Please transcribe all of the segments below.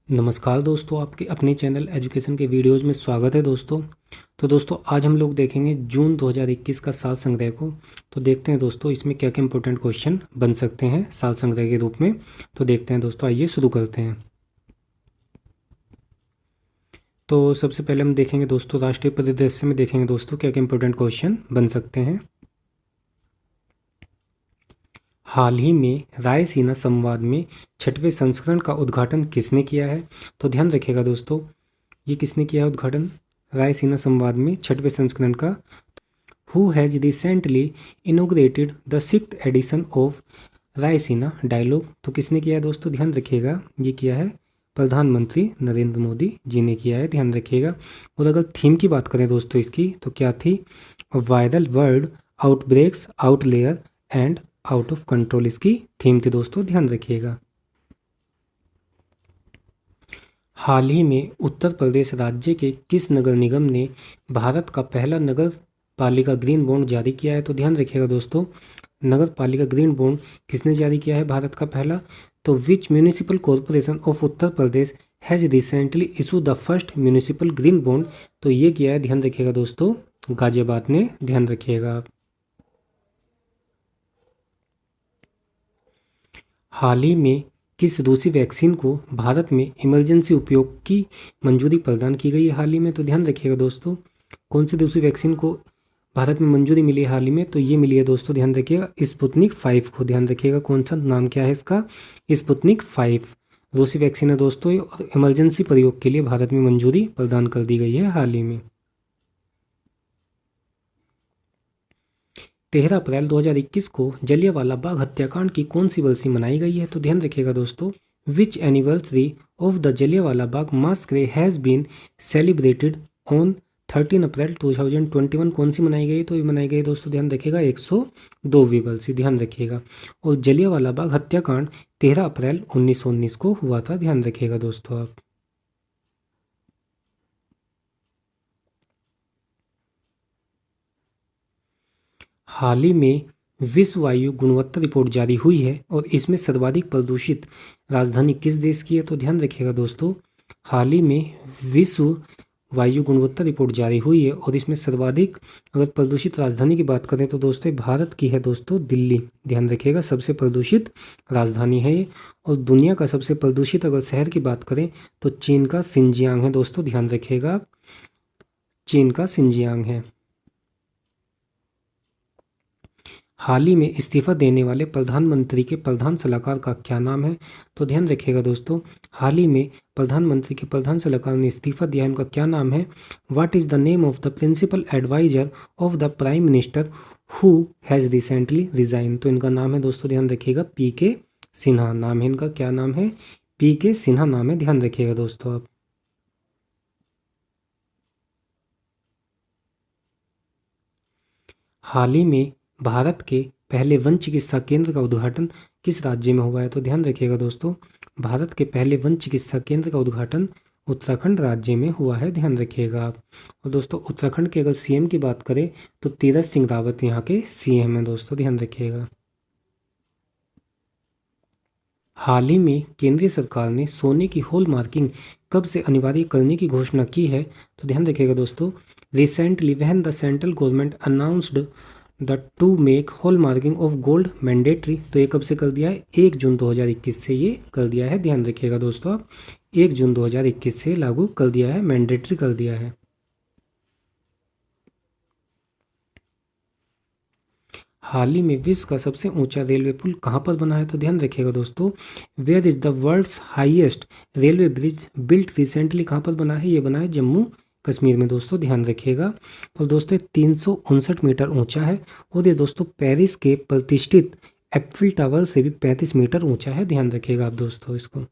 नमस्कार दोस्तों, आपके अपने चैनल एजुकेशन के वीडियोज़ में स्वागत है दोस्तों। तो दोस्तों आज हम लोग देखेंगे जून 2021 का साल संग्रह को। तो देखते हैं दोस्तों इसमें क्या क्या इंपॉर्टेंट क्वेश्चन बन सकते हैं साल संग्रह के रूप में। तो देखते हैं दोस्तों, आइए शुरू करते हैं। तो सबसे पहले हम देखेंगे दोस्तों, राष्ट्रीय परिदृश्य में देखेंगे दोस्तों क्या क्या इंपॉर्टेंट क्वेश्चन बन सकते हैं। हाल ही में रायसीना संवाद में 6वें संस्करण का उद्घाटन किसने किया है? तो ध्यान रखिएगा दोस्तों, ये किसने किया है उद्घाटन रायसीना संवाद में 6वें संस्करण का? Who has recently inaugurated the 6th edition of Raisina dialogue? तो किसने किया है दोस्तों? ध्यान रखिएगा, ये किया है प्रधानमंत्री नरेंद्र मोदी जी ने किया है, ध्यान रखिएगा। और अगर थीम की बात करें दोस्तों इसकी, तो क्या थी? Viral world outbreaks outlier and out of control इसकी थीम थी दोस्तों, ध्यान रखिएगा। हाल ही में उत्तर प्रदेश राज्य के किस नगर निगम ने भारत का पहला नगर पालिका ग्रीन बॉन्ड जारी किया है? तो ध्यान रखिएगा दोस्तों, नगर पालिका ग्रीन बॉन्ड किसने जारी किया है भारत का पहला? तो which municipal corporation of Uttar Pradesh has recently issue the first municipal green bond? तो ये किया है, ध्यान रखिएगा दोस्तों, गाजियाबाद ने, ध्यान रखिएगा आप। हाल ही में किस रूसी वैक्सीन को भारत में इमरजेंसी उपयोग की मंजूरी प्रदान की गई है हाल ही में? तो ध्यान रखिएगा दोस्तों, कौन सी रूसी वैक्सीन को भारत में मंजूरी मिली है हाल ही में? तो ये मिली है दोस्तों, ध्यान रखिएगा, स्पुतनिक 5 को। ध्यान रखिएगा, कौन सा नाम क्या है इसका? स्पुतनिक 5 रूसी वैक्सीन है दोस्तों, और इमरजेंसी प्रयोग के लिए भारत में मंजूरी प्रदान कर दी गई है हाल ही में। 13 अप्रैल 2021 को जलियांवाला बाग हत्याकांड की कौन सी बरसी मनाई गई है? तो ध्यान रखिएगा दोस्तों, which anniversary of the Jallianwala Bagh massacre has been celebrated on 13 April 2021? कौन सी मनाई गई? तो ये मनाई गई दोस्तों, ध्यान रखिएगा, 102वीं बरसी, ध्यान रखिएगा। और जलियांवाला बाग हत्याकांड 13 अप्रैल 1919 को हुआ था, ध्यान रखिएगा दोस्तों आप। हाल ही में विश्व वायु गुणवत्ता रिपोर्ट जारी हुई है और इसमें सर्वाधिक प्रदूषित राजधानी किस देश की है? तो ध्यान रखिएगा दोस्तों, हाल ही में विश्व वायु गुणवत्ता रिपोर्ट जारी हुई है और इसमें सर्वाधिक अगर प्रदूषित राजधानी की बात करें तो दोस्तों भारत की है दोस्तों, दिल्ली, ध्यान रखिएगा, सबसे प्रदूषित राजधानी है ये। और दुनिया का सबसे प्रदूषित अगर शहर की बात करें तो चीन का सिंजियांग है दोस्तों, ध्यान रखिएगा, चीन का सिंजियांग है। हाल ही में इस्तीफा देने वाले प्रधानमंत्री के प्रधान सलाहकार का क्या नाम है? तो ध्यान रखिएगा दोस्तों, हाल ही में प्रधानमंत्री के प्रधान सलाहकार ने इस्तीफा दिया है, उनका क्या नाम है? What is the name of the principal adviser of the prime minister who has recently resign? तो इनका नाम है दोस्तों, ध्यान रखिएगा, पीके सिन्हा नाम है इनका, क्या नाम है? पीके सिन्हा नाम है, ध्यान रखिएगा दोस्तों आप। हाल ही में भारत के पहले वन चिकित्सा केंद्र का उद्घाटन किस राज्य में हुआ है? तो ध्यान रखिएगा दोस्तों, भारत के पहले वन चिकित्सा केंद्र का उद्घाटन उत्तराखंड राज्य में हुआ है, ध्यान रखिएगा आप। और दोस्तों उत्तराखंड के अगर सीएम की बात करें तो तीरथ सिंह रावत यहाँ के सीएम हैं दोस्तों, ध्यान रखिएगा। हाल ही में केंद्रीय सरकार ने सोने की हॉल मार्किंग कब से अनिवार्य करने की घोषणा की है? तो ध्यान रखिएगा दोस्तों, recently when the central government announced the two make hall marking of gold mandatory? तो ये कब से कर दिया है? 1 जून 2021 से ये कर दिया है, ध्यान रखिएगा दोस्तों आप, 1 जून 2021 से लागू कर दिया है, मैंडेटरी कर दिया है। हाल ही में विश्व का सबसे ऊंचा रेलवे पुल कहाँ पर बना है? तो ध्यान रखिएगा दोस्तों, where is the world's highest railway bridge built recently? कहाँ पर बना है? ये बना है जम्मू कश्मीर में दोस्तों, ध्यान रखिएगा। और दोस्तों 359 मीटर ऊंचा है और ये दोस्तों पेरिस के प्रतिष्ठित एफिल टावर से भी 35 मीटर ऊंचा है, ध्यान रखिएगा आप दोस्तों इसको।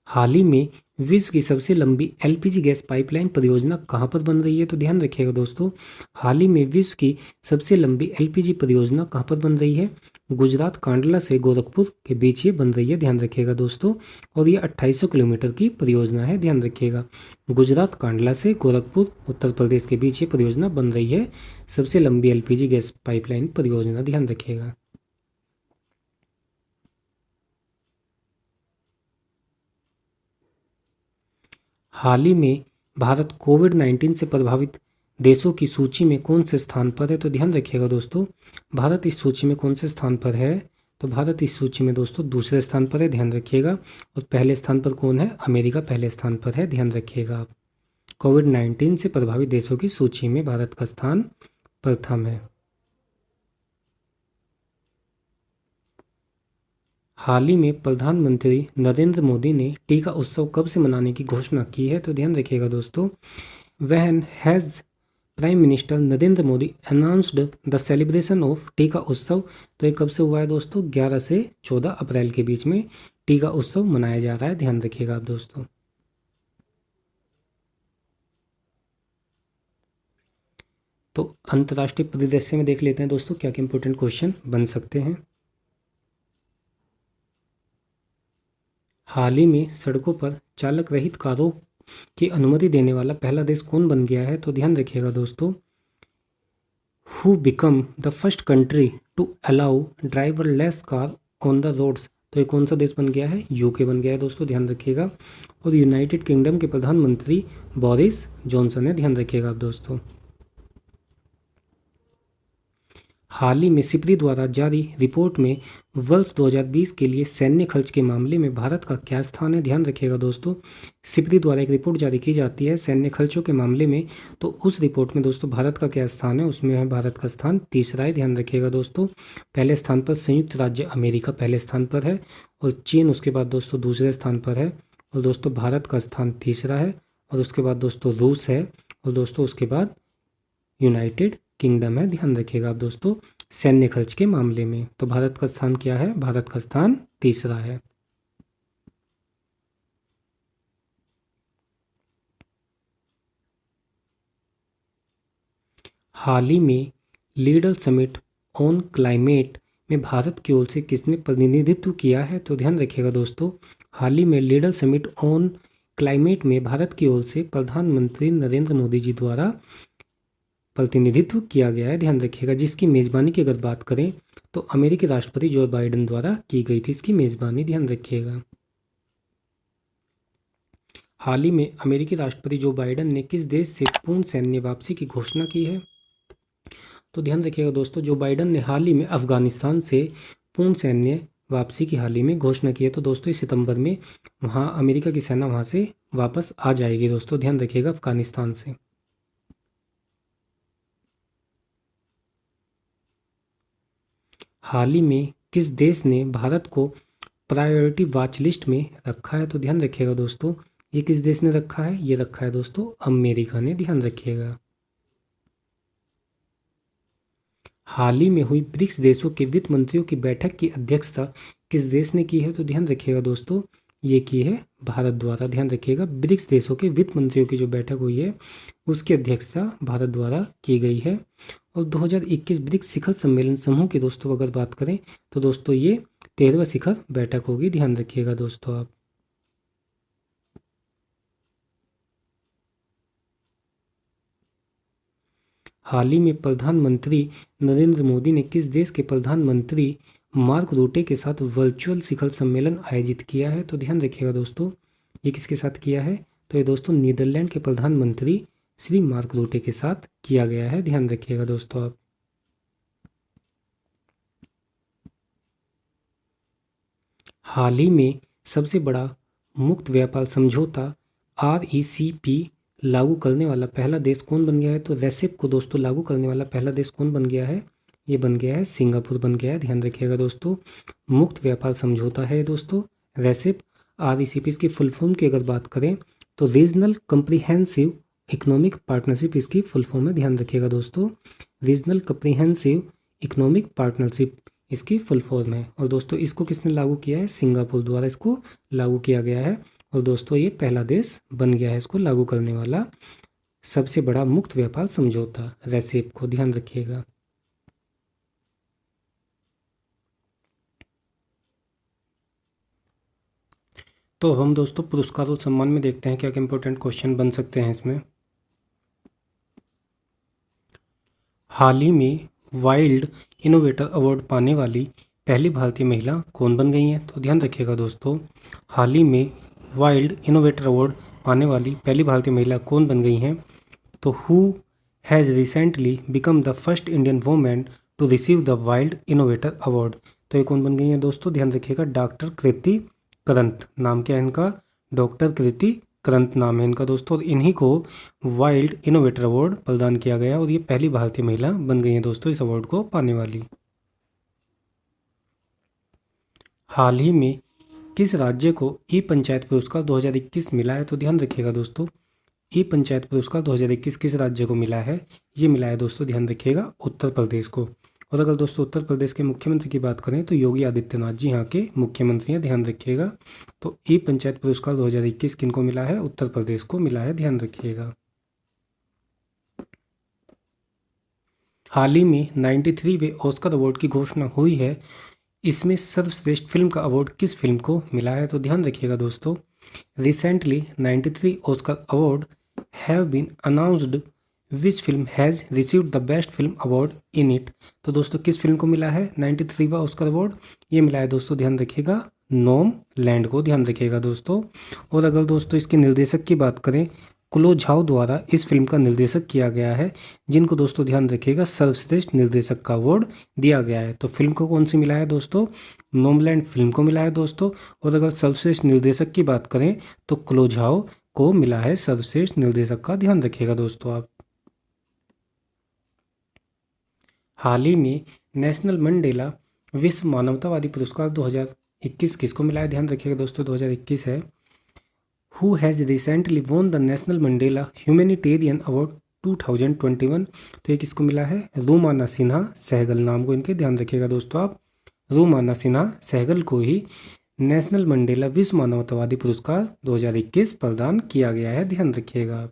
हाल ही में विश्व की सबसे लंबी एलपीजी गैस पाइपलाइन परियोजना कहाँ पर बन रही है? तो ध्यान रखिएगा दोस्तों, हाल ही में विश्व की सबसे लंबी एलपीजी परियोजना कहाँ पर बन रही है? गुजरात कांडला से गोरखपुर के बीच ये बन रही है, ध्यान रखिएगा दोस्तों। और ये 2800 किलोमीटर की परियोजना है, ध्यान रखिएगा। गुजरात कांडला से गोरखपुर उत्तर प्रदेश के बीच ये परियोजना बन रही है, सबसे लंबी एलपीजी गैस पाइपलाइन परियोजना, ध्यान रखिएगा। हाल ही में भारत कोविड-19 से प्रभावित देशों की सूची में कौन से स्थान पर है? तो ध्यान रखिएगा दोस्तों, भारत इस सूची में कौन से स्थान पर है? तो भारत इस सूची में दोस्तों दूसरे स्थान पर है, ध्यान रखिएगा। और पहले स्थान पर कौन है? अमेरिका पहले स्थान पर है, ध्यान रखिएगा आप। कोविड-19 से प्रभावित देशों की सूची में भारत का स्थान प्रथम है। हाल ही में प्रधानमंत्री नरेंद्र मोदी ने टीका उत्सव कब से मनाने की घोषणा की है? तो ध्यान रखिएगा दोस्तों, when has prime minister Narendra Modi announced the celebration of टीका उत्सव। तो ये कब से हुआ है दोस्तों? 11 से 14 अप्रैल के बीच में टीका उत्सव मनाया जा रहा है, ध्यान रखिएगा आप दोस्तों। तो अंतर्राष्ट्रीय परिदृश्य में देख लेते हैं दोस्तों क्या क्या इंपॉर्टेंट क्वेश्चन बन सकते हैं। हाल ही में सड़कों पर चालक रहित कारों की अनुमति देने वाला पहला देश कौन बन गया है? तो ध्यान रखिएगा दोस्तों, who become the first country to allow driverless car on the roads. तो ये कौन सा देश बन गया है? यूके बन गया है दोस्तों, ध्यान रखिएगा। और यूनाइटेड किंगडम के प्रधानमंत्री बोरिस जॉनसन है, ध्यान रखिएगा आप दोस्तों। हाल ही में सिप्री द्वारा जारी रिपोर्ट में वर्ष 2020 के लिए सैन्य खर्च के मामले में भारत का क्या स्थान है? ध्यान रखिएगा दोस्तों, सिप्री द्वारा एक रिपोर्ट जारी की जाती है सैन्य खर्चों के मामले में, तो उस रिपोर्ट में दोस्तों भारत का क्या स्थान है? उसमें है भारत का स्थान तीसरा है, ध्यान रखिएगा दोस्तों। पहले स्थान पर संयुक्त राज्य अमेरिका पहले स्थान पर है, और चीन उसके बाद दोस्तों दूसरे स्थान पर है, और दोस्तों भारत का स्थान तीसरा है, और उसके बाद दोस्तों रूस है, और दोस्तों उसके बाद यूनाइटेड किंगडम है, ध्यान रखिएगा आप दोस्तों। सैन्य खर्च के मामले में तो भारत का स्थान क्या है? भारत का स्थान तीसरा है। हाल ही में लीडर समिट ऑन क्लाइमेट में भारत की ओर से किसने प्रतिनिधित्व किया है? तो ध्यान रखिएगा दोस्तों, हाल ही में लीडर समिट ऑन क्लाइमेट में भारत की ओर से प्रधानमंत्री नरेंद्र मोदी जी द्वारा प्रतिनिधित्व किया गया है, ध्यान रखिएगा। जिसकी मेज़बानी की अगर बात करें तो अमेरिकी राष्ट्रपति जो बाइडेन द्वारा की गई थी इसकी मेज़बानी, ध्यान रखिएगा। हाल ही में अमेरिकी राष्ट्रपति जो बाइडेन ने किस देश से पूर्ण सैन्य वापसी की घोषणा की है? तो ध्यान रखिएगा दोस्तों, जो बाइडेन ने हाल ही में अफगानिस्तान से पूर्ण सैन्य वापसी की हाल ही में घोषणा की है। तो दोस्तों इस सितंबर में वहाँ अमेरिका की सेना वहाँ से वापस आ जाएगी दोस्तों, ध्यान रखिएगा, अफगानिस्तान से। हाल ही में किस देश ने भारत को प्रायोरिटी वॉच लिस्ट में रखा है? तो ध्यान रखिएगा दोस्तों, ये किस देश ने रखा है? ये रखा है दोस्तों अमेरिका ने, ध्यान रखिएगा। हाल ही में हुई ब्रिक्स देशों के वित्त मंत्रियों की बैठक की अध्यक्षता किस देश ने की है? तो ध्यान रखिएगा दोस्तों, ये की है भारत द्वारा, ध्यान रखिएगा। ब्रिक्स देशों के वित्त मंत्रियों की जो बैठक हुई है उसकी अध्यक्षता भारत द्वारा की गई है। और 2021 ब्रिक्स शिखर सम्मेलन समूह की दोस्तों अगर बात करें तो दोस्तों ये 13वां शिखर बैठक होगी, ध्यान रखिएगा दोस्तों आप। हाल ही में प्रधानमंत्री नरेंद्र मोदी ने किस देश के प्रधानमंत्री मार्क रूटे के साथ वर्चुअल शिखर सम्मेलन आयोजित किया है? तो ध्यान रखिएगा दोस्तों, ये किसके साथ किया है? तो ये दोस्तों नीदरलैंड के प्रधानमंत्री श्री मार्क रूटे के साथ किया गया है, ध्यान रखिएगा दोस्तों आप। हाल ही में सबसे बड़ा मुक्त व्यापार समझौता RCEP लागू करने वाला पहला देश कौन बन गया है? तो रेसिप को दोस्तों लागू करने वाला पहला देश कौन बन गया है? ये बन गया है सिंगापुर बन गया है, ध्यान रखिएगा दोस्तों। मुक्त व्यापार समझौता है दोस्तों रेसिप। RCEP इसकी फुल फॉर्म की अगर बात करें तो रीजनल कम्प्रीहेंसिव इकोनॉमिक पार्टनरशिप इसकी फुल फॉर्म है, ध्यान रखिएगा दोस्तों। रीजनल कम्प्रीहेंसिव इकोनॉमिक पार्टनरशिप इसकी फुल फॉर्म है। और दोस्तों इसको किसने लागू किया है? सिंगापुर द्वारा इसको लागू किया गया है। और दोस्तों ये पहला देश बन गया है इसको लागू करने वाला। सबसे बड़ा मुक्त व्यापार समझौता रेसेप को ध्यान रखिएगा। तो हम दोस्तों पुरस्कार और सम्मान में देखते हैं क्या क्या इंपॉर्टेंट क्वेश्चन बन सकते हैं इसमें। हाल ही में वाइल्ड इनोवेटर अवार्ड पाने वाली पहली भारतीय महिला कौन बन गई हैं? तो ध्यान रखिएगा दोस्तों, हाल ही में वाइल्ड इनोवेटर अवार्ड पाने वाली पहली भारतीय महिला कौन बन गई हैं? तो who has recently become the first Indian women to receive the wild innovator award? तो ये कौन बन गई हैं दोस्तों? ध्यान रखिएगा, डॉक्टर कृति करंत। नाम क्या है इनका? डॉक्टर कृति करंत नाम है इनका दोस्तों। और इन्हीं को वाइल्ड इनोवेटर अवार्ड प्रदान किया गया और ये पहली भारतीय महिला बन गई है दोस्तों इस अवार्ड को पाने वाली। हाल ही में किस राज्य को ई पंचायत पुरस्कार 2021 मिला है? तो ध्यान रखिएगा दोस्तों, ई पंचायत पुरस्कार 2021 किस राज्य को मिला है? ये मिला है दोस्तों, ध्यान रखिएगा, उत्तर प्रदेश को। और अगर दोस्तों उत्तर प्रदेश के मुख्यमंत्री की बात करें तो योगी आदित्यनाथ जी यहाँ के मुख्यमंत्री हैं, ध्यान रखिएगा। तो ई पंचायत पुरस्कार 2021 किनको मिला है? उत्तर प्रदेश को मिला है, ध्यान रखिएगा। हाल ही में 93वें ऑस्कर अवार्ड की घोषणा हुई है, इसमें सर्वश्रेष्ठ फिल्म का अवार्ड किस फिल्म को मिला है? तो ध्यान रखिएगा दोस्तों, recently 93 Oscar award have been announced which film has received the best film award in it? तो दोस्तों किस फिल्म को मिला है 93वां ऑस्कर अवार्ड? ये मिला है दोस्तों, ध्यान रखिएगा, नोम लैंड को, ध्यान रखिएगा दोस्तों। और अगर दोस्तों इसके निर्देशक की बात करें, क्लो झाओ द्वारा इस फिल्म का निर्देशक किया गया है, जिनको दोस्तों ध्यान रखिएगा सर्वश्रेष्ठ निर्देशक का अवार्ड दिया गया है। तो फिल्म को कौन सी मिला है दोस्तों? नोमलैंड फिल्म को मिला है दोस्तों। और अगर सर्वश्रेष्ठ निर्देशक की बात करें तो क्लो झाओ को मिला है सर्वश्रेष्ठ निर्देशक का, ध्यान रखिएगा दोस्तों आप। हाल ही में नेशनल मंडेला विश्व मानवतावादी पुरस्कार 2021 किसको मिला है? ध्यान रखिएगा दोस्तों, 2021 है। Who has recently won the national Mandela humanitarian award 2021? तो ये किसको मिला है? रूमाना सिन्हा सहगल नाम को इनके, ध्यान रखिएगा दोस्तों आप, रूमाना सिन्हा सहगल को ही नेशनल मंडेला विश्व मानवतावादी पुरस्कार 2021 प्रदान किया गया है, ध्यान रखिएगा।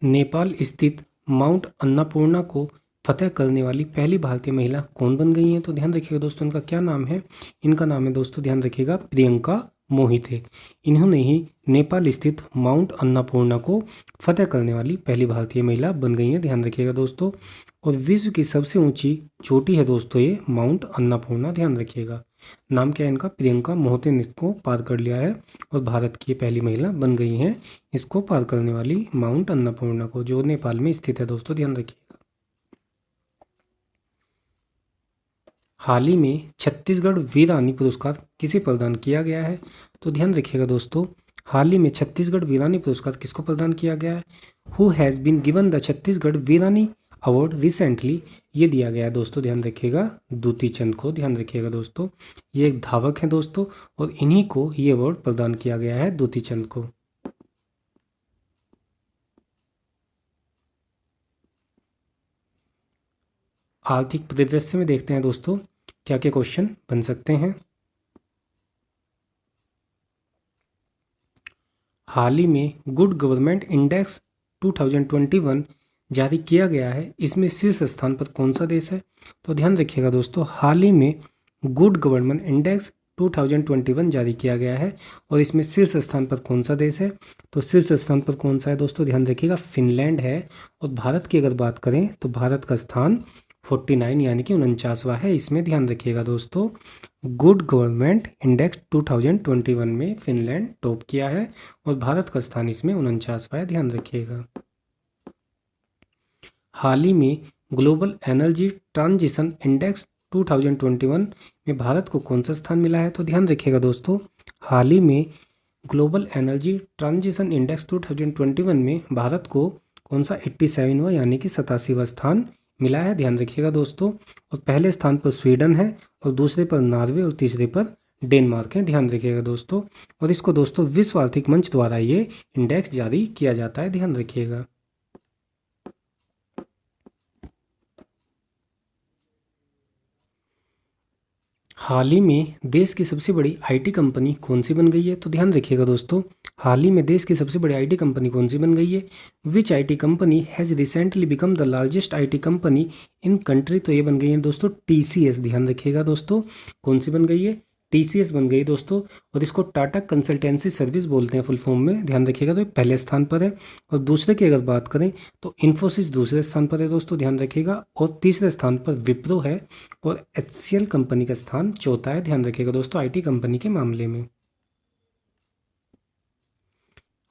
नेपाल स्थित माउंट अन्नपूर्णा को फतेह करने वाली पहली भारतीय महिला कौन बन गई हैं? तो ध्यान रखिएगा दोस्तों, इनका क्या नाम है? इनका नाम है दोस्तों, ध्यान रखिएगा, प्रियंका मोहिते। इन्होंने ही नेपाल स्थित माउंट अन्नपूर्णा को फतेह करने वाली पहली भारतीय महिला बन गई हैं, ध्यान रखिएगा दोस्तों। और विश्व की सबसे ऊंची चोटी है दोस्तों ये माउंट अन्नपूर्णा, ध्यान रखिएगा। नाम क्या है इनका? प्रियंका मोहिते ने इसको पार कर लिया है और भारत की पहली महिला बन गई हैं इसको पार करने वाली माउंट अन्नपूर्णा को, जो नेपाल में स्थित है दोस्तों, ध्यान रखिएगा। हाल ही में छत्तीसगढ़ वीरानी पुरस्कार किसे प्रदान किया गया है? तो ध्यान रखिएगा दोस्तों, हाल ही में छत्तीसगढ़ वीरानी पुरस्कार किसको प्रदान किया गया है? Who has been given the Chhattisgarh Veerani award recently? ये दिया गया है दोस्तों, ध्यान रखिएगा, दूती चंद को, ध्यान रखिएगा दोस्तों। ये एक धावक हैं दोस्तों और इन्हीं को ये अवार्ड प्रदान किया गया है, दूती चंद को। आर्थिक परिदृश्य में देखते हैं दोस्तों क्या क्या क्वेश्चन बन सकते हैं। हाल ही में गुड गवर्नमेंट इंडेक्स 2021 जारी किया गया है, इसमें शीर्ष स्थान पर कौन सा देश है? तो ध्यान रखिएगा दोस्तों, हाल ही में गुड गवर्नमेंट इंडेक्स 2021 जारी किया गया है और इसमें शीर्ष स्थान पर कौन सा देश है? तो शीर्ष स्थान पर कौन सा है दोस्तों? ध्यान रखिएगा, फिनलैंड है। और भारत की अगर बात करें तो भारत का स्थान 49 यानी कि 49वां है इसमें, ध्यान रखिएगा दोस्तों। गुड गवर्नमेंट इंडेक्स 2021 में फिनलैंड टॉप किया है और भारत का स्थान इसमें 49वां है, ध्यान रखिएगा। हाल ही में ग्लोबल एनर्जी ट्रांजिशन इंडेक्स 2021 में भारत को कौन सा स्थान मिला है? तो ध्यान रखिएगा दोस्तों, हाल ही में ग्लोबल एनर्जी ट्रांजिशन इंडेक्स 2021 में भारत को कौन सा 87वां यानी कि 87वां स्थान मिला है, ध्यान रखिएगा दोस्तों। और पहले स्थान पर स्वीडन है और दूसरे पर नॉर्वे और तीसरे पर डेनमार्क है, ध्यान रखिएगा दोस्तों। और इसको दोस्तों विश्व आर्थिक मंच द्वारा ये इंडेक्स जारी किया जाता है, ध्यान रखिएगा। हाल ही में देश की सबसे बड़ी आईटी कंपनी कौन सी बन गई है? तो ध्यान रखिएगा दोस्तों, हाल ही में देश की सबसे बड़ी आईटी कंपनी कौन सी बन गई है? Which IT company has recently become the largest IT company in country? तो ये बन गई है दोस्तों टीसीएस। ध्यान रखिएगा दोस्तों, कौन सी बन गई है? टीसीएस बन गई दोस्तों। और इसको टाटा कंसल्टेंसी सर्विस बोलते हैं फुल फॉर्म में। ध्यान रखिएगा, तो ये पहले स्थान पर है। और दूसरे की अगर बात करें तो इन्फोसिस दूसरे स्थान पर है दोस्तों, ध्यान रखिएगा। और तीसरे स्थान पर विप्रो है। और एचसीएल कंपनी का स्थान चौथा है। ध्यान रखिएगा दोस्तों आईटी कंपनी के मामले में।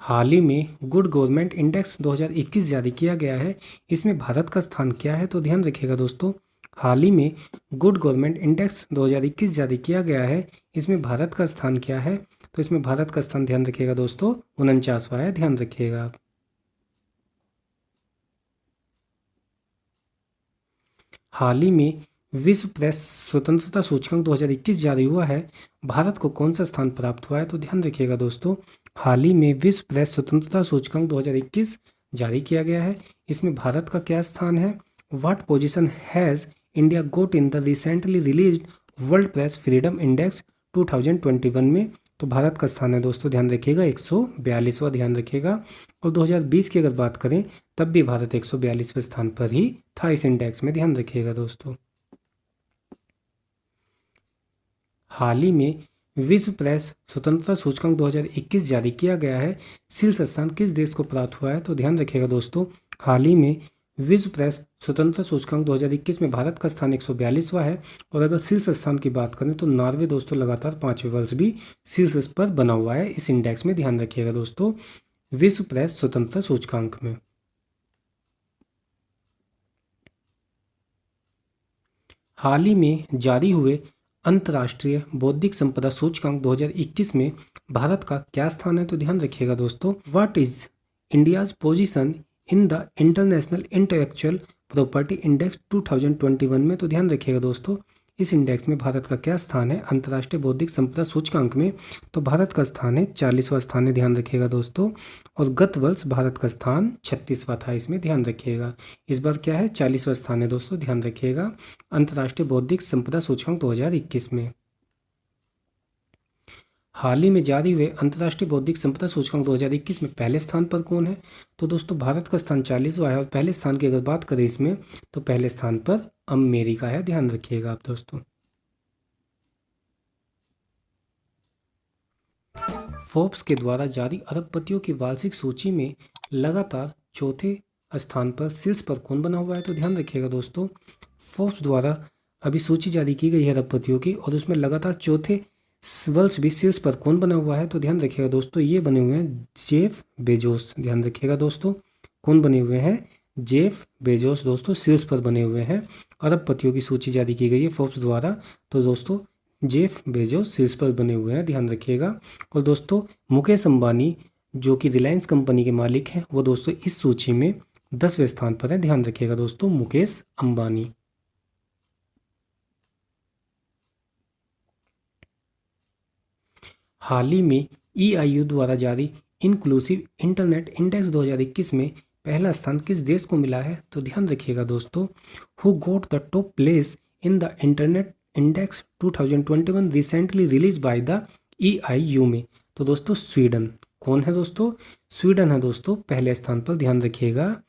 हाल ही में गुड गवर्नमेंट इंडेक्स 2021 जारी किया गया है, इसमें भारत का स्थान क्या है? तो ध्यान रखिएगा दोस्तों, हाल ही में गुड गवर्नमेंट इंडेक्स 2021 जारी किया गया है, इसमें भारत का स्थान क्या है? तो इसमें भारत का स्थान ध्यान रखिएगा दोस्तों 49वां है। ध्यान रखिएगा आप। हाल ही में विश्व प्रेस स्वतंत्रता सूचकांक 2021 जारी हुआ है, भारत को कौन सा स्थान प्राप्त हुआ है? तो ध्यान रखिएगा दोस्तों, हाल ही में विश्व प्रेस स्वतंत्रता सूचकांक 2021 जारी किया गया है, इसमें भारत का क्या स्थान है? What position has India got in the recently released world press freedom index 2021 में? तो भारत का स्थान है दोस्तों, ध्यान रखिएगा 142वां। ध्यान रखिएगा। और 2020 की अगर बात करें तब भी भारत 142वें स्थान पर ही था इस इंडेक्स में। ध्यान रखिएगा दोस्तों। हाल ही में विश्व प्रेस स्वतंत्रता सूचकांक 2021 जारी किया गया है, शीर्ष स्थान किस देश को प्राप्त हुआ है? तो ध्यान रखिएगा दोस्तों, हाल ही में विश्व प्रेस स्वतंत्रता सूचकांक 2021 में भारत का स्थान 142वां है। और अगर शीर्ष स्थान की बात करें तो नॉर्वे दोस्तों लगातार 5वें वर्ष भी शीर्ष पर बना हुआ है इस इंडेक्स में। ध्यान रखिएगा दोस्तों विश्व प्रेस स्वतंत्रता सूचकांक में। हाल ही में जारी हुए अंतर्राष्ट्रीय बौद्धिक संपदा सूचकांक 2021 में भारत का क्या स्थान है? तो ध्यान रखिएगा दोस्तों, what is India's position in the international intellectual property index 2021 में? तो ध्यान रखिएगा दोस्तों इस इंडेक्स में भारत का क्या स्थान है अंतर्राष्ट्रीय बौद्धिक संपदा सूचकांक में? तो भारत का स्थान है 40वां स्थान है। ध्यान रखिएगा दोस्तों। और गत वर्ष भारत का स्थान 36वां था इसमें। ध्यान रखिएगा, इस बार क्या है 40वां स्थान है दोस्तों। ध्यान रखिएगा अंतर्राष्ट्रीय बौद्धिक संपदा सूचकांक 2021 में। हाल ही में जारी हुए अंतर्राष्ट्रीय बौद्धिक संपदा सूचकांक 2021 में पहले स्थान पर कौन है? तो दोस्तों भारत का स्थान 40वां है। और पहले स्थान की अगर बात करें इसमें तो पहले स्थान पर अमेरिका है। ध्यान रखिएगा आप दोस्तों। फोर्ब्स के द्वारा जारी अरबपतियों की वार्षिक सूची में लगातार चौथे स्थान पर शीर्ष पर कौन बना हुआ है? तो ध्यान रखिएगा दोस्तों, फोर्ब्स द्वारा अभी सूची जारी की गई है अरबपतियों की, और उसमें लगातार चौथे वर्ष भी शीर्ष पर कौन बना हुआ है? तो ध्यान रखिएगा दोस्तों, ये बने हुए हैं जेफ बेजोस। ध्यान रखिएगा दोस्तों, कौन बने हुए हैं? जेफ बेजोस दोस्तों शीर्ष पर बने हुए हैं। अरबपतियों की सूची जारी की गई है फोर्ब्स द्वारा, तो दोस्तों जेफ बेजोस शीर्ष पर बने हुए हैं। ध्यान रखिएगा। और दोस्तों मुकेश अंबानी जो कि रिलायंस कंपनी के मालिक हैं, वो दोस्तों इस सूची में 10वें स्थान पर है। ध्यान रखिएगा दोस्तों मुकेश अंबानी। हाल ही में EIU द्वारा जारी इंक्लूसिव इंटरनेट इंडेक्स 2021 में पहला स्थान किस देश को मिला है? तो ध्यान रखिएगा दोस्तों, who got the top place in the internet index 2021 recently release by the EIU में? तो दोस्तों स्वीडन। कौन है दोस्तों? स्वीडन है दोस्तों पहले स्थान पर। ध्यान रखिएगा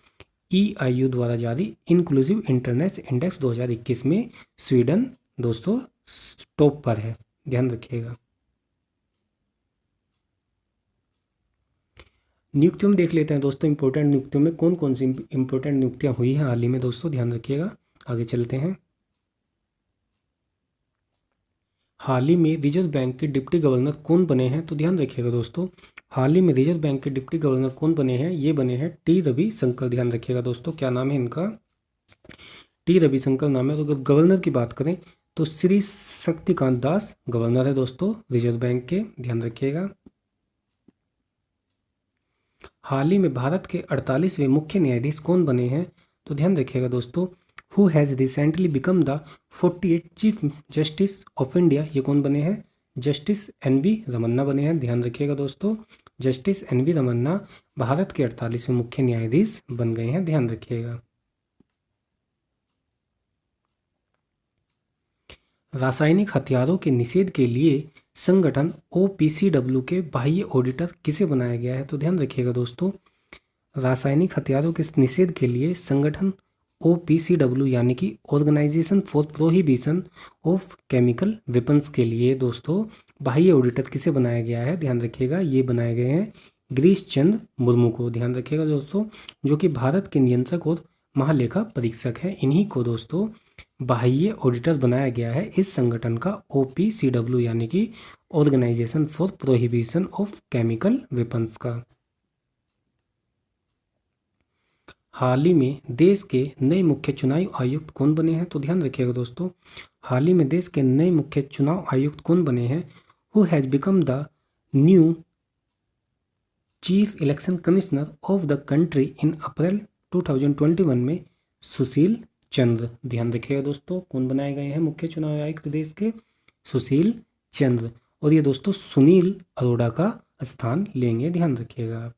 EIU द्वारा जारी इंक्लूसिव इंटरनेट इंडेक्स 2021 में स्वीडन दोस्तों टॉप पर है। ध्यान रखिएगा। नियुक्तियों में देख लेते हैं दोस्तों, इंपॉर्टेंट नियुक्तियों में कौन कौन सी इंपॉर्टेंट नियुक्तियां हुई हैं हाल ही में दोस्तों। ध्यान रखिएगा, आगे चलते हैं। हाल ही में रिजर्व बैंक के डिप्टी गवर्नर कौन बने हैं? तो ध्यान रखिएगा दोस्तों, हाल ही में रिजर्व बैंक के डिप्टी गवर्नर कौन बने हैं? ये बने हैं टी रविशंकर। ध्यान रखिएगा दोस्तों, क्या नाम है इनका? टी रविशंकर नाम है। तो अगर गवर्नर की बात करें तो श्री शक्तिकांत दास गवर्नर है दोस्तों रिजर्व बैंक के। ध्यान रखिएगा। हाल ही में भारत के 48वें मुख्य न्यायाधीश कौन बने हैं? तो ध्यान रखिएगा दोस्तों, who has recently become the 48 chief justice of India. ये कौन बने हैं? जस्टिस NV रमन्ना बने हैं। ध्यान रखिएगा दोस्तों, जस्टिस NV रमन्ना भारत के 48वें मुख्य न्यायाधीश बन गए हैं। ध्यान रखिएगा। रासायनिक हथियारों के निषेध के लिए संगठन OPCW के बाह्य ऑडिटर किसे बनाया गया है? तो ध्यान रखिएगा दोस्तों, रासायनिक हथियारों के निषेध के लिए संगठन OPCW यानी कि organisation for prohibition of chemical weapons के लिए दोस्तों बाह्य ऑडिटर किसे बनाया गया है? ध्यान रखिएगा, ये बनाए गए हैं गिरीश चंद्र मुर्मू को। ध्यान रखिएगा दोस्तों, जो कि भारत के नियंत्रक और महालेखा परीक्षक है, इन्हीं को दोस्तों बाह्य ऑडिटर बनाया गया है इस संगठन का OPCW यानी कि organisation for prohibition of chemical weapons का। हाल ही में देश के नए मुख्य चुनाव आयुक्त कौन बने हैं? तो ध्यान रखिएगा दोस्तों, हाल ही में देश के नए मुख्य चुनाव आयुक्त कौन बने हैं? Who has become the new chief election commissioner of the country in April 2021 में सुशील चंद्र। ध्यान रखिएगा दोस्तों, कौन बनाए गए हैं मुख्य चुनाव आयुक्त देश के? सुशील चंद्र। और ये दोस्तों सुनील अरोड़ा का स्थान लेंगे, ध्यान रखिएगा।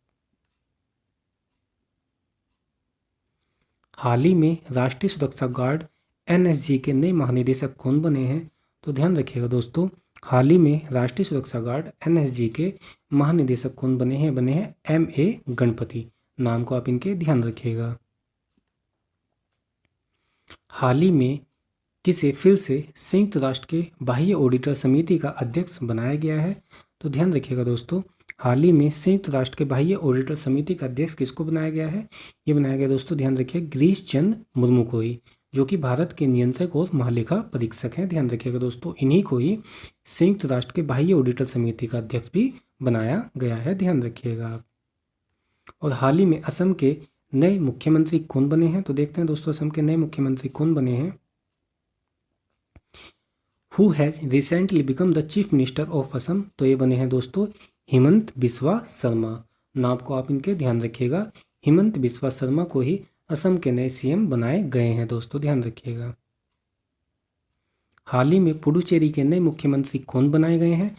हाल ही में राष्ट्रीय सुरक्षा गार्ड NSG के नए महानिदेशक कौन बने हैं? तो ध्यान रखिएगा दोस्तों, हाल ही में राष्ट्रीय सुरक्षा गार्ड NSG के महानिदेशक कौन बने हैं? बने हैं MA गणपति। नाम को आप इनके ध्यान रखिएगा। हाल ही में किसे फिर से संयुक्त राष्ट्र के बाह्य ऑडिटर समिति का अध्यक्ष बनाया गया है? तो ध्यान रखिएगा दोस्तों, हाल ही में संयुक्त राष्ट्र के बाह्य ऑडिटर समिति का अध्यक्ष किसको बनाया गया है? ये बनाया गया दोस्तों, ध्यान रखिए, गिरीश चंद्र मुर्मू को ही, जो कि भारत के नियंत्रक और महालेखा परीक्षक हैं। ध्यान रखिएगा दोस्तों, इन्हीं को ही संयुक्त राष्ट्र के बाह्य ऑडिटर समिति का अध्यक्ष भी बनाया गया है, ध्यान रखिएगा। और हाल ही में असम के नए मुख्यमंत्री कौन बने हैं? तो देखते हैं दोस्तों असम के नए मुख्यमंत्री कौन बने हैं। Who has recently become the chief minister of Assam? तो ये बने हैं दोस्तों हिमंत बिस्वा शर्मा। नाम को आप इनके ध्यान रखिएगा, हिमंत बिस्वा शर्मा को ही असम के नए CM बनाए गए हैं दोस्तों, ध्यान रखिएगा। हाल ही में पुडुचेरी के नए मुख्यमंत्री कौन बनाए गए हैं?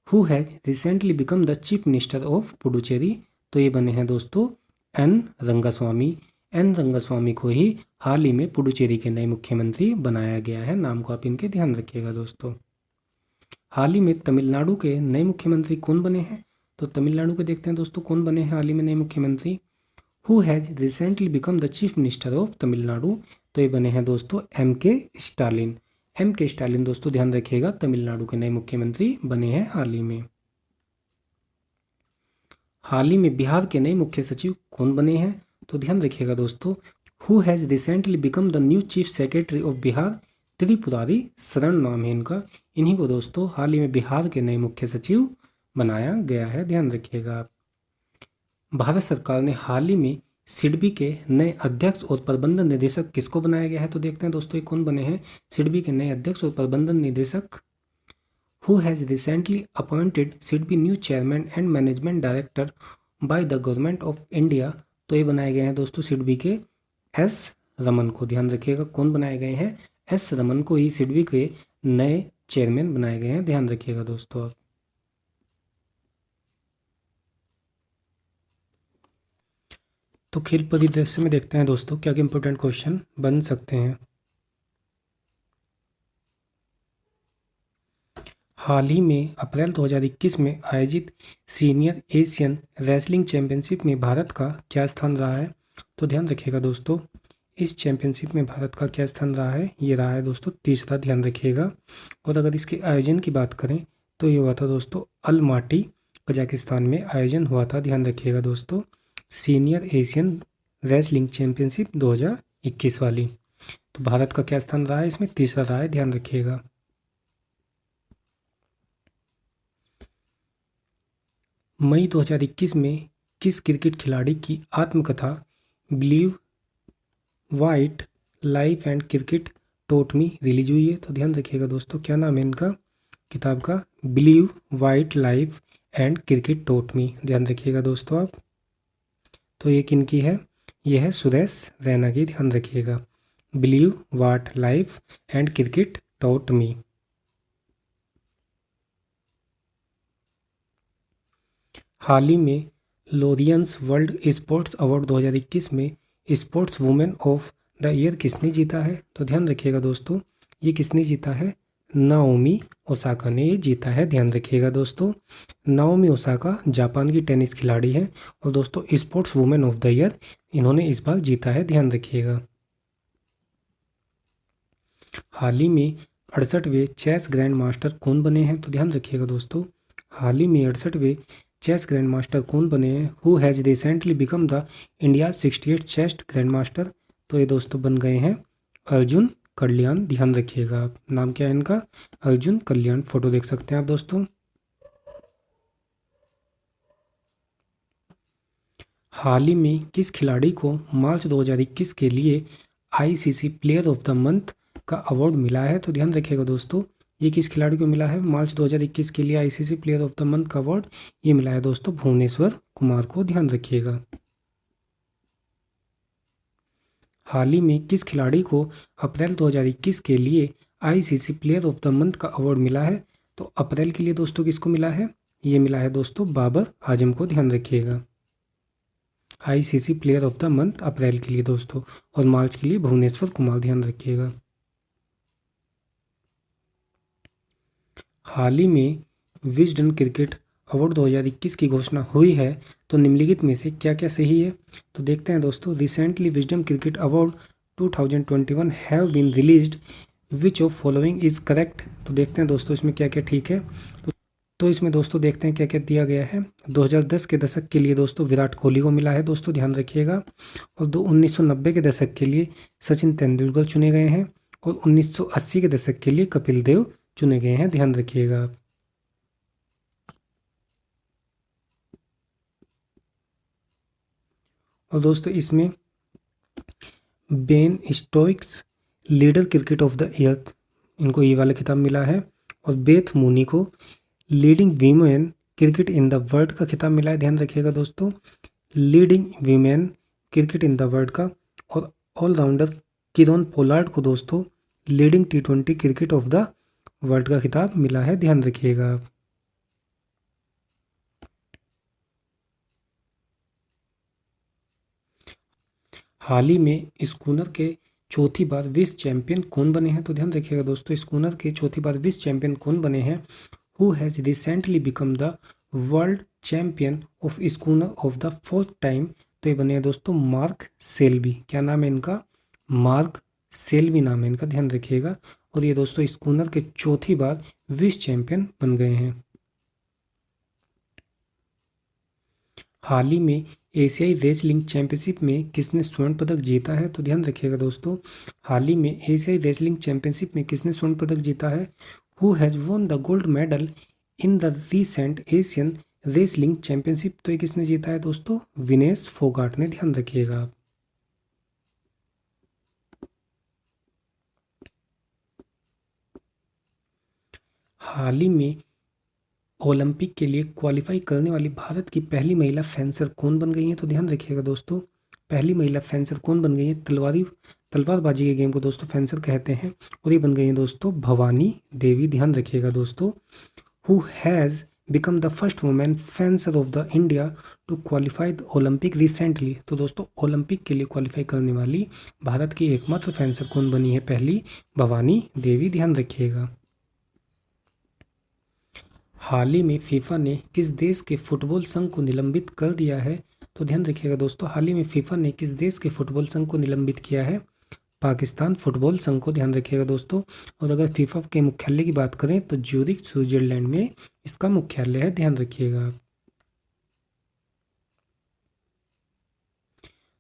Who has recently become the chief minister of Puducherry? तो ये बने हैं दोस्तों N रंगास्वामी। N रंगास्वामी को ही हाल ही में पुडुचेरी के नए मुख्यमंत्री बनाया गया है। नाम को आप इनके ध्यान रखिएगा दोस्तों। हाल ही में तमिलनाडु के नए मुख्यमंत्री कौन बने हैं? तो तमिलनाडु के देखते हैं दोस्तों कौन बने हैं हाल ही में नए मुख्यमंत्री। Who has recently become the chief minister of Tamil Nadu? तो ये बने हैं दोस्तों MK स्टालिन। MK स्टालिन दोस्तों ध्यान रखिएगा, तमिलनाडु के नए मुख्यमंत्री बने हैं हाल ही में। हाल ही में बिहार के नए मुख्य सचिव कौन बने हैं? तो ध्यान रखिएगा दोस्तों, who has recently become the new chief secretary of Bihar? Tripurari Sharan नाम है इनका। इन्हीं को दोस्तों हाल ही में बिहार के नए मुख्य सचिव बनाया गया है, ध्यान रखिएगा। भारत सरकार ने हाल ही में सिडबी के नए अध्यक्ष और प्रबंधन निदेशक किसको बनाया गया है? तो देखते हैं दोस्तों ये कौन बने हैं सिडबी के नए अध्यक्ष और प्रबंधन निदेशक। Who has recently appointed SIDBI new chairman and management director by the government of India? तो ये बनाए गए हैं दोस्तों सिडबी के S रमन को। ध्यान रखिएगा, कौन बनाए गए हैं? S रमन को ही सिडबी के नए चेयरमैन बनाए गए हैं, ध्यान रखिएगा दोस्तों आप। तो खेल परिदृश्य में देखते हैं दोस्तों क्या क्या इंपॉर्टेंट क्वेश्चन बन सकते हैं। हाल ही में अप्रैल 2021 में आयोजित सीनियर एशियन रेसलिंग चैंपियनशिप में भारत का क्या स्थान रहा है? तो ध्यान रखिएगा दोस्तों, इस चैंपियनशिप में भारत का क्या स्थान रहा है? ये रहा है दोस्तों तीसरा, ध्यान रखिएगा। और अगर इसके आयोजन की बात करें तो ये हुआ था दोस्तों अलमाटी कजाकिस्तान में आयोजन हुआ था, ध्यान रखिएगा दोस्तों, सीनियर एशियन रेसलिंग चैंपियनशिप 2021 वाली। तो भारत का क्या स्थान रहा है इसमें? तीसरा रहा है, ध्यान रखिएगा। मई 2021 में किस क्रिकेट खिलाड़ी की आत्मकथा believe what life and cricket taught me release हुई है? तो ध्यान रखिएगा दोस्तों, क्या नाम है इनका किताब का? Believe what life and cricket taught me, ध्यान रखिएगा दोस्तों आप। तो ये किनकी है? ये है सुरेश रैना की, ध्यान रखिएगा, believe what life and cricket taught me. हाल ही में लोरियंस वर्ल्ड स्पोर्ट्स अवार्ड 2021 में sports women of the year किसने जीता है? तो ध्यान रखिएगा दोस्तों, ये किसने जीता है? नाओमी ओसाका ने ये जीता है, ध्यान रखिएगा दोस्तों। नाओमी ओसाका जापान की टेनिस खिलाड़ी है और दोस्तों sports women of the year इन्होंने इस बार जीता है, ध्यान रखिएगा। हाल ही में 68वें चेस ग्रैंड मास्टर कौन बने हैं, तो ध्यान रखिएगा दोस्तों। हाल ही में 68वें चेस ग्रैंड मास्टर कौन बने हैं? Who has recently become the India 68 chess grand master? तो ये दोस्तों बन गए हैं अर्जुन कल्याण, ध्यान रखिएगा आप। नाम क्या है इनका? अर्जुन कल्याण। फोटो देख सकते हैं आप दोस्तों। हाल ही में किस खिलाड़ी को मार्च 2021 के लिए ICC player of the month का अवार्ड मिला है? तो ध्यान रखिएगा दोस्तों, ये किस खिलाड़ी को मिला है मार्च 2021 के लिए ICC player of the month का अवार्ड? ये मिला है दोस्तों भुवनेश्वर कुमार को, ध्यान रखिएगा। हाल ही में किस खिलाड़ी को अप्रैल 2021 के लिए ICC player of the month का अवार्ड मिला है? तो अप्रैल के लिए दोस्तों किसको मिला है? ये मिला है दोस्तों बाबर आजम को, ध्यान रखिएगा। ICC player of the month अप्रैल के लिए दोस्तों, और मार्च के लिए भुवनेश्वर कुमार, ध्यान रखिएगा। हाल ही में विजडन क्रिकेट अवार्ड 2021 की घोषणा हुई है, तो निम्नलिखित में से क्या क्या सही है? तो देखते हैं दोस्तों। Recently Wisden cricket award 2021 have been released, which of following is correct? तो देखते हैं दोस्तों इसमें क्या क्या ठीक है। तो इसमें दोस्तों देखते हैं क्या क्या दिया गया है। 2010 के दशक के लिए दोस्तों विराट कोहली को मिला है दोस्तों, ध्यान रखिएगा। और 1990 के दशक के लिए सचिन तेंदुलकर चुने गए हैं, और 1980 के दशक के लिए कपिल देव चुने गए हैं, ध्यान रखिएगा। और दोस्तों इसमें Ben Stokes leader cricket of the year, इनको ये वाला खिताब मिला है। और बेथ मूनी को leading women cricket in the world का खिताब मिला है, ध्यान रखिएगा दोस्तों। Leading women cricket in the world का। और ऑलराउंडर किरोन पोलार्ड को दोस्तों leading T20 cricket of the world का खिताब मिला है, ध्यान रखिएगा। हाल ही में स्कूनर के चौथी बार विश्व चैंपियन कौन बने हैं? तो ध्यान रखिएगा दोस्तों, स्कूनर के चौथी बार विश्व चैंपियन कौन बने हैं? Who has recently become the world champion of schooner of the fourth time? तो ये बने हैं दोस्तों मार्क सेल्बी। क्या नाम है इनका? मार्क सेल्बी नाम है इनका, ध्यान रखिएगा। और ये दोस्तों स्कूनर के चौथी बार विश्व चैंपियन बन गए हैं। हाल ही में एशियाई रेसलिंग चैंपियनशिप में किसने स्वर्ण पदक जीता है? तो ध्यान रखिएगा दोस्तों, हाल ही में एशियाई रेसलिंग चैंपियनशिप में किसने स्वर्ण पदक जीता है? Who has won the gold medal in the recent Asian wrestling championship? तो ये किसने जीता है दोस्तों? विनेश फोगाट ने, ध्यान रखिएगा आप। हाल ही में ओलंपिक के लिए क्वालिफाई करने वाली भारत की पहली महिला फेंसर कौन बन गई है? तो ध्यान रखिएगा दोस्तों, पहली महिला फेंसर कौन बन गई है? तलवारबाजी के गेम को दोस्तों फेंसर कहते हैं, और ये बन गई है दोस्तों भवानी देवी, ध्यान रखिएगा दोस्तों। Who has become the first women fencer of the India to qualify the Olympic recently? तो दोस्तों ओलंपिक के लिए क्वालिफाई करने वाली भारत की एकमात्र फेंसर कौन बनी है? पहली भवानी देवी, ध्यान रखिएगा। हाल ही में फीफा ने किस देश के फुटबॉल संघ को निलंबित कर दिया है? तो ध्यान रखिएगा दोस्तों, हाल ही में फीफा ने किस देश के फुटबॉल संघ को निलंबित किया है? पाकिस्तान फुटबॉल संघ को, ध्यान रखिएगा दोस्तों। और अगर फीफा के मुख्यालय की बात करें तो ज्यूरिख स्विट्जरलैंड में इसका मुख्यालय है, ध्यान रखिएगा।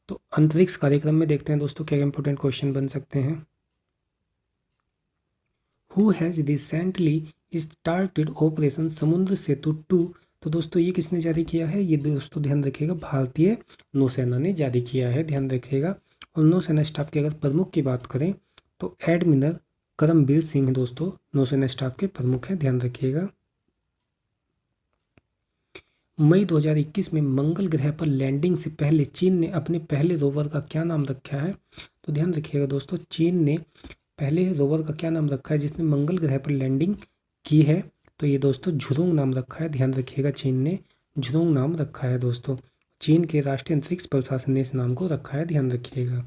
तो अंतरिक्ष कार्यक्रम में देखते हैं दोस्तों क्या इंपॉर्टेंट क्वेश्चन बन सकते हैं। Who has recently started operation समुद्र सेतु 2? तो दोस्तों ये किसने जारी किया है? ये दोस्तों ध्यान रखिएगा भारतीय नौसेना ने जारी किया है, ध्यान रखिएगा। और नौसेना स्टाफ के अगर प्रमुख की बात करें तो एडमिरल करमबीर सिंह दोस्तों नौसेना स्टाफ के प्रमुख हैं, ध्यान रखिएगा। मई 2021 में मंगल ग्रह पर लैंडिंग से पहले चीन ने अपने पहले रोवर का क्या नाम रखा है? तो ध्यान रखिएगा दोस्तों, चीन ने पहले रोवर का क्या नाम रखा है जिसने मंगल ग्रह पर लैंडिंग की है? तो ये दोस्तों झुरोंग नाम रखा है, ध्यान रखिएगा। चीन ने झुरोंग नाम रखा है दोस्तों। चीन के राष्ट्रीय अंतरिक्ष प्रशासन ने इस नाम को रखा है, ध्यान रखिएगा।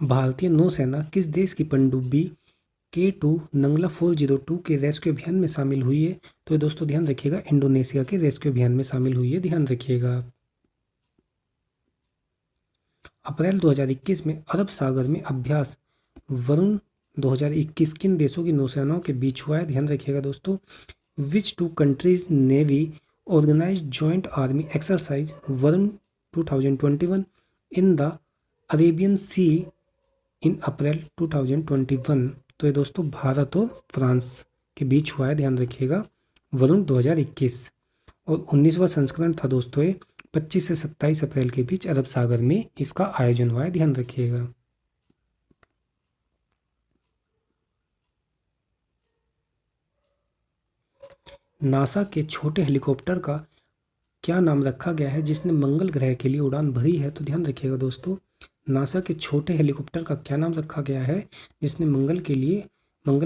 भारतीय नौसेना किस देश की पनडुब्बी K2 नंगला 402 के रेस्क्यू अभियान में शामिल हुई है? तो दोस्तों ध्यान रखिएगा, इंडोनेशिया के रेस्क्यू अभियान में शामिल हुई है, ध्यान रखिएगा। अप्रैल 2021 में अरब सागर में अभ्यास वरुण 2021 किन देशों की नौसेनाओं के बीच हुआ है? ध्यान रखिएगा दोस्तों। Which two countries navy organize joint army exercise Varun 2021 in the Arabian sea in April 2021? तो ये दोस्तों भारत और फ्रांस के बीच हुआ है, ध्यान रखिएगा, वरुण 2021। और 19वां संस्करण था दोस्तों ये 25 से 27 अप्रैल के बीच अरब सागर में इसका आयोजन हुआ है, ध्यान रखिएगा। नासा के छोटे हेलीकॉप्टर का क्या नाम रखा गया है जिसने मंगल ग्रह के लिए उड़ान भरी है? तो ध्यान रखिएगा दोस्तों, नासा के छोटे हेलीकॉप्टर का क्या नाम रखा गया है जिसने मंगल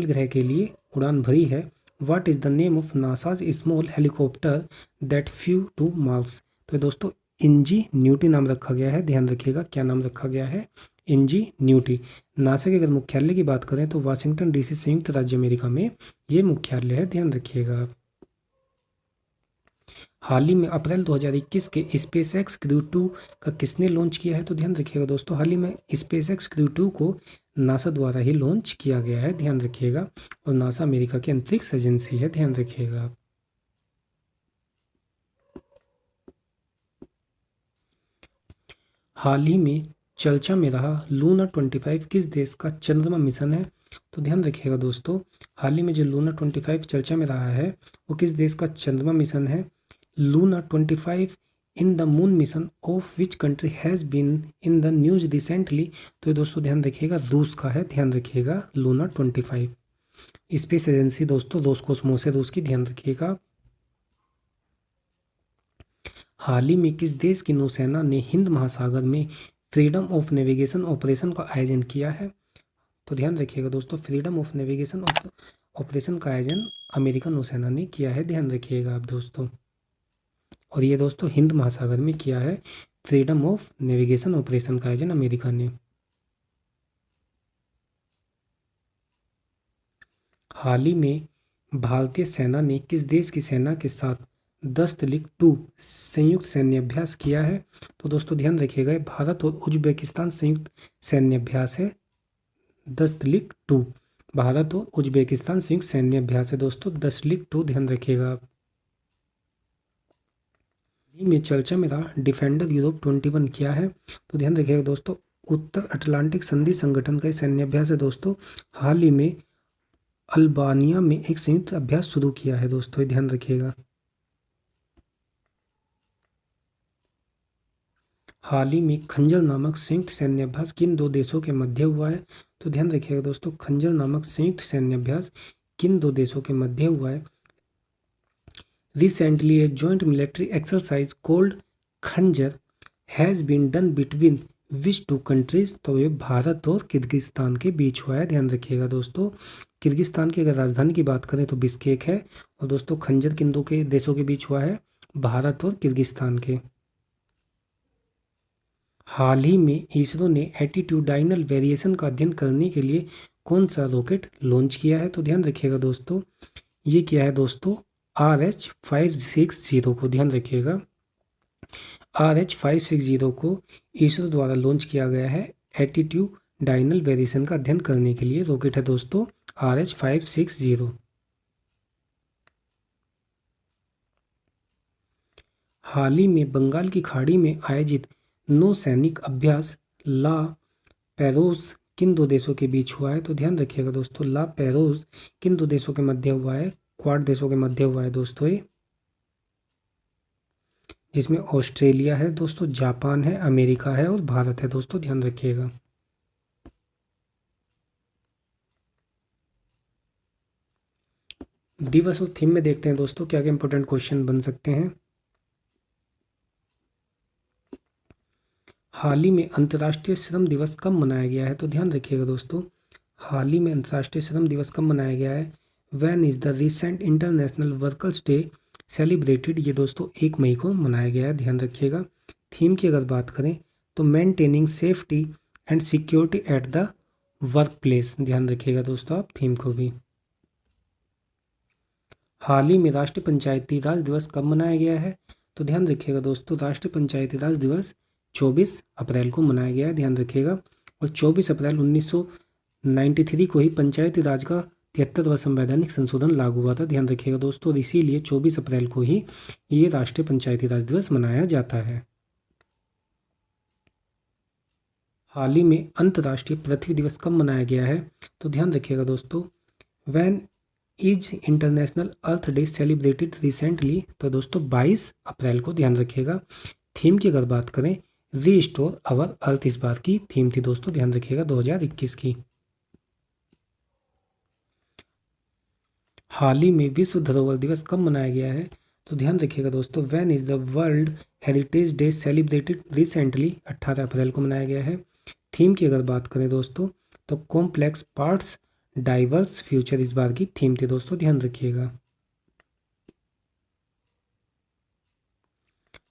ग्रह के लिए उड़ान भरी है? What is the name of NASA's small helicopter that flew to Mars? तो दोस्तों इंजी न्यूटी नाम रखा गया है, ध्यान रखिएगा, क्या नाम रखा गया है? इंजी न्यूटी। नासा के अगर मुख्यालय की बात करें तो वाशिंगटन डीसी संयुक्त राज्य अमेरिका में ये मुख्यालय है, ध्यान रखिएगा। हाल ही में अप्रैल 2021 के स्पेसएक्स क्रू 2 का किसने लॉन्च किया है? तो ध्यान रखिएगा दोस्तों, हाल ही में स्पेसएक्स क्रू 2 को नासा द्वारा ही लॉन्च किया गया है, ध्यान रखिएगा। और नासा अमेरिका की अंतरिक्ष एजेंसी है, ध्यान रखिएगा। हाल ही में चर्चा में रहा लूना 25 किस देश का चंद्रमा मिशन है? तो ध्यान रखिएगा दोस्तों, हाल ही में जो लूना 25 चर्चा में रहा है वो किस देश का चंद्रमा मिशन है? Luna 25 in the moon mission of which country has been in the news recently? तो दोस्तों ध्यान रखिएगा, रूस का है, ध्यान रखिएगा, लूना 25 स्पेस एजेंसी दोस्तों रोसकोसमोस है रूस की, ध्यान रखिएगा। हाल ही में किस देश की नौसेना ने हिंद महासागर में फ्रीडम ऑफ नेविगेशन ऑपरेशन का आयोजन किया है? तो ध्यान रखिएगा दोस्तों, फ्रीडम ऑफ नेविगेशन ऑपरेशन का आयोजन अमेरिकन नौसेना ने किया है, ध्यान रखिएगा आप दोस्तों। और ये दोस्तों हिंद महासागर में किया है फ्रीडम ऑफ नेविगेशन ऑपरेशन का आयोजन अमेरिका ने। हाल ही में भारतीय सेना ने किस देश की सेना के साथ दस्तलिक 2 संयुक्त सैन्य अभ्यास किया है? तो दोस्तों ध्यान रखिएगा, भारत और उज्बेकिस्तान संयुक्त सैन्य अभ्यास है, दस्तलिक 2। भारत और उज्बेकिस्तान संयुक्त सैन्य अभ्यास है दोस्तों, दस्तलिक 2, ध्यान रखिएगा। में चर्चा में रहा डिफेंडर यूरोप 21 क्या है? तो ध्यान रखिएगा दोस्तों, उत्तर अटलांटिक संधि संगठन का सैन्य अभ्यास है दोस्तों। हाल ही में अल्बानिया में एक संयुक्त अभ्यास शुरू किया है दोस्तों, ध्यान रखिएगा। हाल ही में खंजर नामक संयुक्त सैन्य अभ्यास किन दो देशों के मध्य हुआ है? तो ध्यान रखिएगा दोस्तों, खंजर नामक संयुक्त सैन्य अभ्यास किन दो देशों के मध्य हुआ है? Recently, a joint military exercise called खंजर has been done between which two countries? तो ये भारत और किर्गिस्तान के बीच हुआ है, ध्यान रखिएगा दोस्तों। किर्गिस्तान की अगर राजधानी की बात करें तो बिश्केक है, और दोस्तों खंजर किन दो के देशों के बीच हुआ है? भारत और किर्गिस्तान के। हाल ही में इसरो ने एटीट्यूडाइनल वेरिएशन का अध्ययन करने के लिए कौन सा रॉकेट लॉन्च किया है? तो ध्यान रखिएगा दोस्तों, ये क्या है दोस्तों? RH560 को, ध्यान रखिएगा, RH560 को इसरो द्वारा लॉन्च किया गया है एटीट्यूडाइनल वेरिएशन का अध्ययन करने के लिए। रॉकेट है दोस्तों RH560। हाल ही में बंगाल की खाड़ी में आयोजित नौसैनिक अभ्यास ला पेरोस किन दो देशों के बीच हुआ है? तो ध्यान रखिएगा दोस्तों, ला पेरोस किन दो देशों के मध्य हुआ है? क्वाड देशों के मध्य हुआ है दोस्तों ये, जिसमें ऑस्ट्रेलिया है दोस्तों, जापान है, अमेरिका है और भारत है दोस्तों, ध्यान रखिएगा। दिवस और थीम में देखते हैं दोस्तों क्या क्या इंपॉर्टेंट क्वेश्चन बन सकते हैं। हाल ही में अंतर्राष्ट्रीय श्रम दिवस कब मनाया गया है? तो ध्यान रखिएगा दोस्तों, हाल ही में अंतर्राष्ट्रीय श्रम दिवस कब मनाया गया है? When is the recent international workers day celebrated? ये दोस्तों 1 मई को मनाया गया है, ध्यान रखिएगा। थीम की अगर बात करें तो maintaining safety and security at the work place. ध्यान रखिएगा दोस्तों आप थीम को भी। हाल ही में राष्ट्रीय पंचायती राज दिवस कब मनाया गया है? तो ध्यान रखिएगा दोस्तों, राष्ट्रीय पंचायती राज दिवस 24 अप्रैल को मनाया गया है। ध्यान रखिएगा। और 24 अप्रैल 1993 को ही पंचायती राज का 73वां संवैधानिक संशोधन लागू हुआ था। ध्यान रखिएगा दोस्तों, और इसीलिए 24 अप्रैल को ही ये राष्ट्रीय पंचायती राज दिवस मनाया जाता है। हाल ही में अंतर्राष्ट्रीय पृथ्वी दिवस कब मनाया गया है? तो ध्यान रखिएगा दोस्तों, when is international earth day celebrated recently? तो दोस्तों 22 अप्रैल को। ध्यान रखिएगा। थीम की अगर बात करें, रीस्टोर अवर अर्थ इस बार की थीम थी दोस्तों। ध्यान रखिएगा 2021 की। हाल ही में विश्व धरोहर दिवस कब मनाया गया है? तो ध्यान रखिएगा दोस्तों, when is the world heritage day celebrated recently? 18 अप्रैल को मनाया गया है। थीम की अगर बात करें दोस्तों, तो कॉम्प्लेक्स पार्ट्स डाइवर्स फ्यूचर इस बार की थीम थी दोस्तों। ध्यान रखिएगा।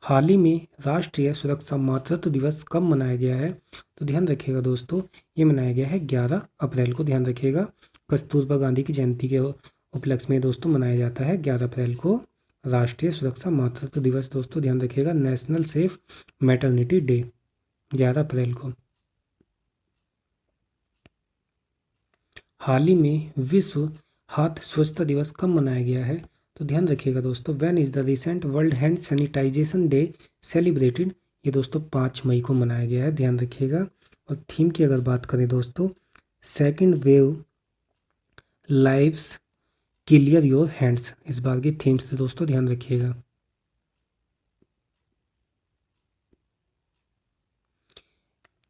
हाल ही में राष्ट्रीय सुरक्षा मातृत्व दिवस कब मनाया गया है? तो ध्यान रखिएगा दोस्तों, ये मनाया गया है 11 अप्रैल को। ध्यान रखिएगा। कस्तूरबा गांधी की जयंती के उपलक्ष्य में दोस्तों मनाया जाता है 11 अप्रैल को राष्ट्रीय सुरक्षा मातृत्व दिवस दोस्तों। ध्यान रखिएगा। नेशनल सेफ मैटरनिटी डे 11 अप्रैल को। हाल ही में विश्व हाथ स्वच्छता दिवस कब मनाया गया है? तो ध्यान रखिएगा दोस्तों, when is the recent world hand sanitization day celebrated? ये दोस्तों 5 मई को मनाया गया है। ध्यान रखिएगा। और थीम की अगर बात करें दोस्तों, second wave lives clear your hands इस बार की थीम्स थे दोस्तों। ध्यान रखिएगा।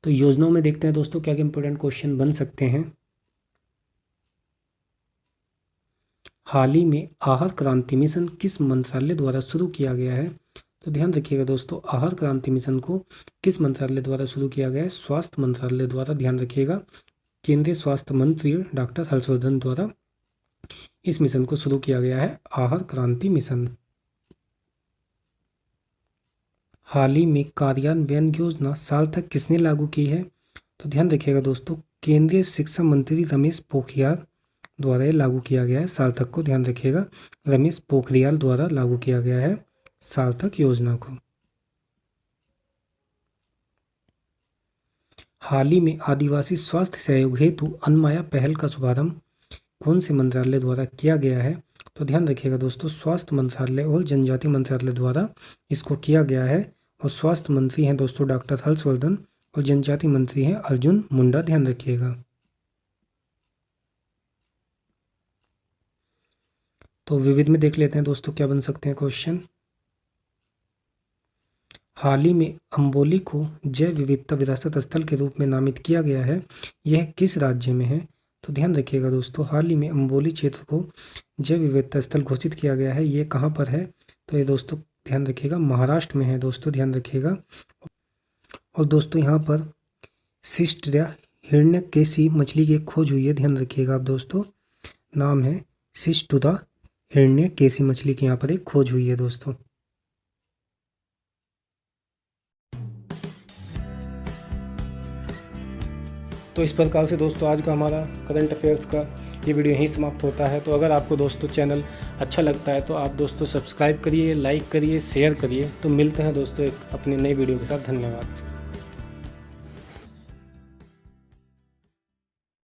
तो योजनाओं में देखते हैं दोस्तों क्या क्या इंपॉर्टेंट क्वेश्चन बन सकते हैं। हाल ही में आहार क्रांति मिशन किस मंत्रालय द्वारा शुरू किया गया है? तो ध्यान रखिएगा दोस्तों, आहार क्रांति मिशन को किस मंत्रालय द्वारा शुरू किया गया है? स्वास्थ्य मंत्रालय द्वारा। ध्यान रखिएगा। केंद्रीय स्वास्थ्य मंत्री डॉक्टर हर्षवर्धन द्वारा इस मिशन को शुरू किया गया है, आहार क्रांति मिशन। हाल ही में कार्यान्वयन योजना सार्थक किसने लागू की है? तो ध्यान रखिएगा दोस्तों, केंद्रीय शिक्षा मंत्री रमेश पोखरियाल द्वारा ये लागू किया गया है सार्थक को। ध्यान रखिएगा, रमेश पोखरियाल द्वारा लागू किया गया है सार्थक योजना को। हाल ही में आदिवासी स्वास्थ्य सहयोग हेतु अनमाया पहल का शुभारंभ कौन से मंत्रालय द्वारा किया गया है? तो ध्यान रखिएगा दोस्तों, स्वास्थ्य मंत्रालय और जनजाति मंत्रालय द्वारा इसको किया गया है। और स्वास्थ्य मंत्री हैं दोस्तों डॉक्टर हर्षवर्धन और जनजाति मंत्री हैं अर्जुन मुंडा। ध्यान रखिएगा। तो विविध में देख लेते हैं दोस्तों क्या बन सकते हैं क्वेश्चन। हाल ही में अम्बोली को जैव विविधता विरासत स्थल के रूप में नामित किया गया है, यह किस राज्य में है? तो ध्यान रखिएगा दोस्तों, हाल ही में अम्बोली क्षेत्र को जैव विविधता स्थल घोषित किया गया है। ये कहाँ पर है? तो ये दोस्तों ध्यान रखिएगा महाराष्ट्र में है दोस्तों। ध्यान रखिएगा। और दोस्तों यहाँ पर सिस्टरिया हिरण्यकेशी मछली की खोज हुई है। ध्यान रखिएगा आप दोस्तों, नाम है सिस्टुदा हिरण्यकेशी मछली की यहाँ पर एक खोज हुई है दोस्तों। तो इस प्रकार से दोस्तों आज का हमारा करंट अफेयर्स का ये वीडियो यहीं समाप्त होता है। तो अगर आपको दोस्तों चैनल अच्छा लगता है तो आप दोस्तों सब्सक्राइब करिए, लाइक करिए, शेयर करिए। तो मिलते हैं दोस्तों एक अपने नई वीडियो के साथ। धन्यवाद।